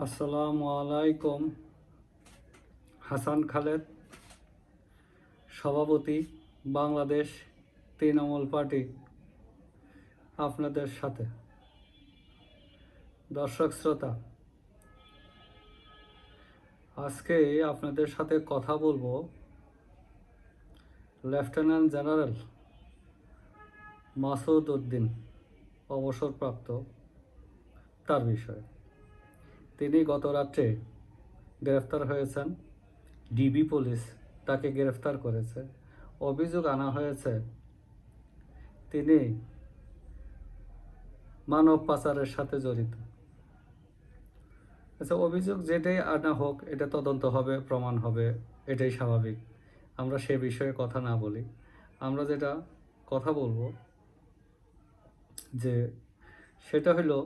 আসসালামু আলাইকুম। হাসান খালেদ, সভাপতি, বাংলাদেশ তৃণমূল পার্টি, আপনাদের সাথে। দর্শক শ্রোতা, আজকে আপনাদের সাথে কথা বলবো লেফটেন্যান্ট জেনারেল মাসুদ উদ্দিন, অবসরপ্রাপ্ত, তার বিষয়ে। তিনি গত রাত্রে গ্রেফতার হয়েছেন। ডিবি পুলিশ তাকে গ্রেফতার করেছে। অভিযোগ আনা হয়েছে তিনি মানব পাচারের সাথে জড়িত। আচ্ছা, অভিযোগ যেটাই আনা হোক, এটা তদন্ত হবে, প্রমাণ হবে, এটাই স্বাভাবিক। আমরা সে বিষয়ে কথা না বলি। আমরা যেটা কথা বলবো যে সেটা হলো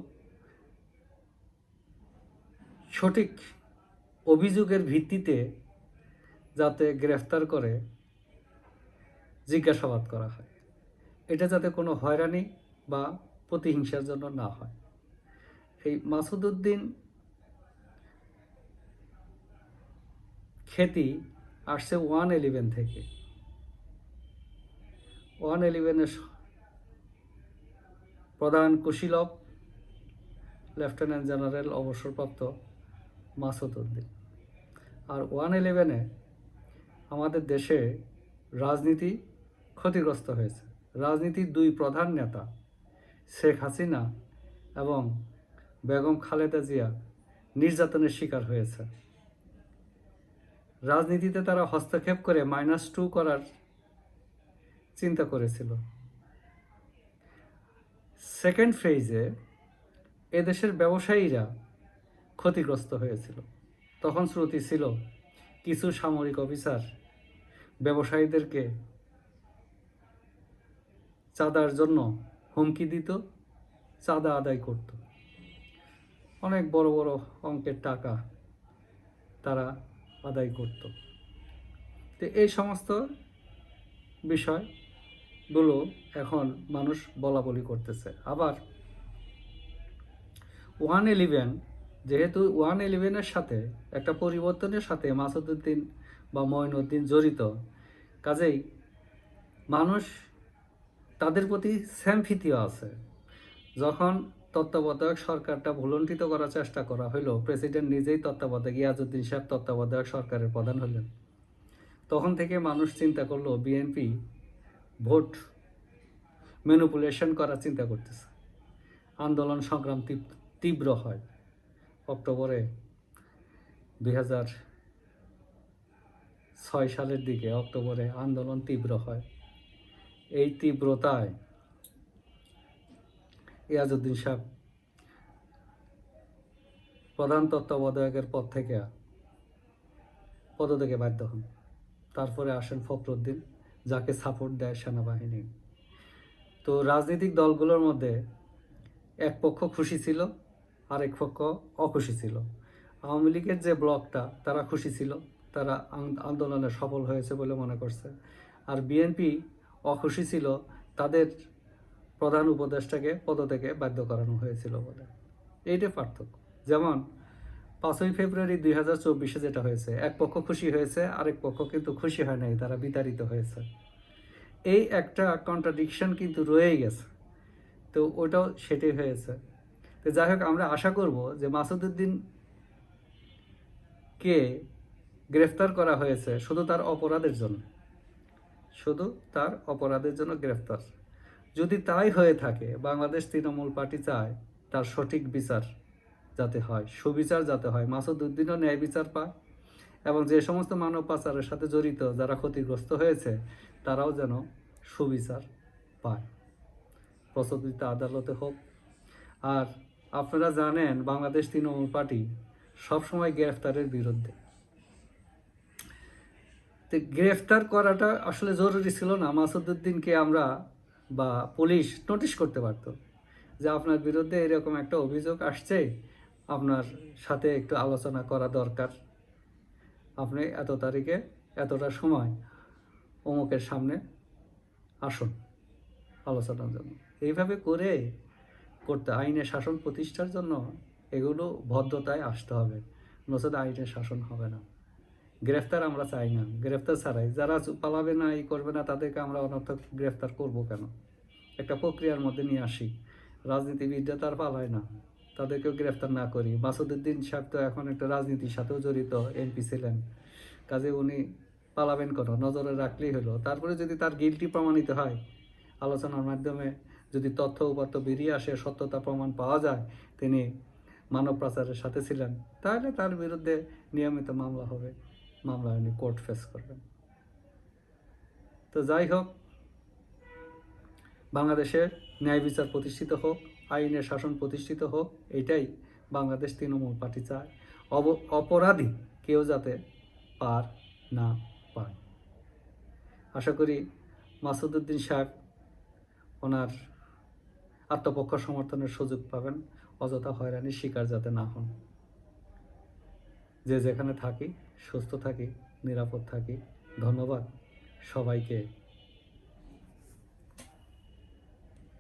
সঠিক অভিযোগের ভিত্তিতে যাতে গ্রেফতার করে জিজ্ঞাসাবাদ করা হয়, এটা যাতে কোনো হয়রানি বা প্রতিহিংসার জন্য না হয়। এই মাসুদ উদ্দিন খ্যাতি আসছে 111 থেকে। 111-এর প্রধান কুশীলব লেফটেন্যান্ট জেনারেল অবসরপ্রাপ্ত মাসুদ উদ্দিন। আর 111-এ আমাদের দেশে রাজনীতি ক্ষতিগ্রস্ত হয়েছে। রাজনীতির দুই প্রধান নেতা শেখ হাসিনা এবং বেগম খালেদা জিয়া নির্যাতনের শিকার হয়েছে। রাজনীতিতে তারা হস্তক্ষেপ করে -2 করার চিন্তা করেছিল। সেকেন্ড ফেজে এদেশের ব্যবসায়ীরা ক্ষতিগ্রস্ত হয়েছিল। তখন শ্রুতি ছিল কিছু সামরিক অফিসার ব্যবসায়ীদেরকে চাঁদার জন্য হুমকি দিত, চাঁদা আদায় করত। অনেক বড় বড় অঙ্কের টাকা তারা আদায় করত। তো এই সমস্ত বিষয়গুলো এখন মানুষ বলাবলি করতেছে। আবার 111, যেহেতু 111-এর সাথে একটা পরিবর্তনের সাথে মাসুদ উদ্দিন বা মঈনুদ্দিন জড়িত, কাজেই মানুষ তাদের প্রতি স্যামফিতিও আছে। যখন তত্ত্বাবধায়ক সরকারটা ভুলণ্ঠিত করার চেষ্টা করা হলো, প্রেসিডেন্ট নিজেই তত্ত্বাবধায়ক ইয়াজউদ্দিন সাহেব তত্ত্বাবধায়ক সরকারের প্রধান হলেন, তখন থেকে মানুষ চিন্তা করলো বিএনপি ভোট ম্যানিপুলেশন করার চিন্তা করতেছে। আন্দোলন সংগ্রাম তীব্র হয়। অক্টোবরে 2006 সালের দিকে অক্টোবরে আন্দোলন তীব্র হয়। এই তীব্রতায় ইয়াজউদ্দিন সাহেব প্রধান তত্ত্বাবধায়কের পদ থেকে পদত্যাগে বাধ্য হন। তারপরে আসেন ফখরুদ্দিন, যাকে সাপোর্ট দেয় সেনাবাহিনী। তো রাজনৈতিক দলগুলোর মধ্যে এক পক্ষ খুশি ছিল, আরেক পক্ষ অখুশি ছিল। আওয়ামী লীগের যে ব্লকটা, তারা খুশি ছিল, তারা আন্দোলনে সফল হয়েছে বলে মনে করছে। আর বিএনপি অখুশি ছিল, তাদের প্রধান উপদেষ্টাকে পদত্যাগে বাধ্য করানো হয়েছিল বলে। এইটাই পার্থক্য। যেমন 5ই ফেব্রুয়ারি 2024-এ যেটা হয়েছে, এক পক্ষ খুশি হয়েছে, আরেক পক্ষ কিন্তু খুশি হয় নাই, তারা বিতাড়িত হয়েছে। এই একটা কন্ট্রাডিকশন কিন্তু রয়েই গেছে। তো ওটাও সেটাই হয়েছে। তো যাই হোক, আমরা আশা করব যে মাসুদ উদ্দিনকে গ্রেফতার করা হয়েছে শুধু তার অপরাধের জন্য, শুধু তার অপরাধের জন্য গ্রেফতার। যদি তাই হয়ে থাকে, বাংলাদেশ তৃণমূল পার্টি চায় তার সঠিক বিচার যাতে হয়, সুবিচার যাতে হয়, মাসুদ উদ্দিনও ন্যায় বিচার পায়, এবং যে সমস্ত মানব পাচারের সাথে জড়িত যারা ক্ষতিগ্রস্ত হয়েছে তারাও যেন সুবিচার পায়, প্রচলিত আদালতে হোক। আর আপনারা জানেন, বাংলাদেশ তৃণমূল পার্টি সবসময় গ্রেফতারের বিরুদ্ধে। তো গ্রেফতার করাটা আসলে জরুরি ছিল না। মাসুদ উদ্দিনকে আমরা বা পুলিশ নোটিশ করতে পারতো যে আপনার বিরুদ্ধে এরকম একটা অভিযোগ আসছে, আপনার সাথে একটু আলোচনা করা দরকার, আপনি এত তারিখে এতটা সময় অমুকের সামনে আসুন আলোচনার জন্য। এইভাবে করতে আইনের শাসন প্রতিষ্ঠার জন্য এগুলো ভদ্রতায় আসতে হবে, নচেত আইনের শাসন হবে না। গ্রেফতার আমরা চাই না, গ্রেফতার ছাড়াই যারা পালাবে না, ই করবে না, তাদেরকে আমরা অনর্থক গ্রেফতার করব কেন? একটা প্রক্রিয়ার মধ্যে নিয়ে আসি। রাজনীতিবিদরা তার পালায় না, তাদেরকেও গ্রেফতার না করি। মাসুদউদ্দিন সাহেব তো এখন একটা রাজনীতির সাথেও জড়িত, এমপি ছিলেন, কাজে উনি পালাবেন কেন? নজরে রাখলেই হলো। তারপরে যদি তার গিল্টি প্রমাণিত হয়, আলোচনার মাধ্যমে যদি তথ্য উপাত্ত বেরিয়ে আসে, সত্যতা প্রমাণ পাওয়া যায় তিনি মানব পাচারের সাথে ছিলেন, তাহলে তার বিরুদ্ধে নিয়মিত মামলা হবে, মামলা উনি কোর্ট ফেস করবেন। তো যাই হোক, বাংলাদেশে ন্যায় বিচার প্রতিষ্ঠিত হোক, আইনের শাসন প্রতিষ্ঠিত হোক, এটাই বাংলাদেশ তৃণমূল পার্টি চায়। অপরাধী কেউ যাতে পার না পায়। আশা করি মাসুদউদ্দিন সাহেব ওনার আত্মপক্ষ সমর্থনের সুযোগ পাবেন, অযথা হয়রানির শিকার যাতে না হন। যে যেখানে থাকি, সুস্থ থাকি, নিরাপদ থাকি। ধন্যবাদ সবাইকে।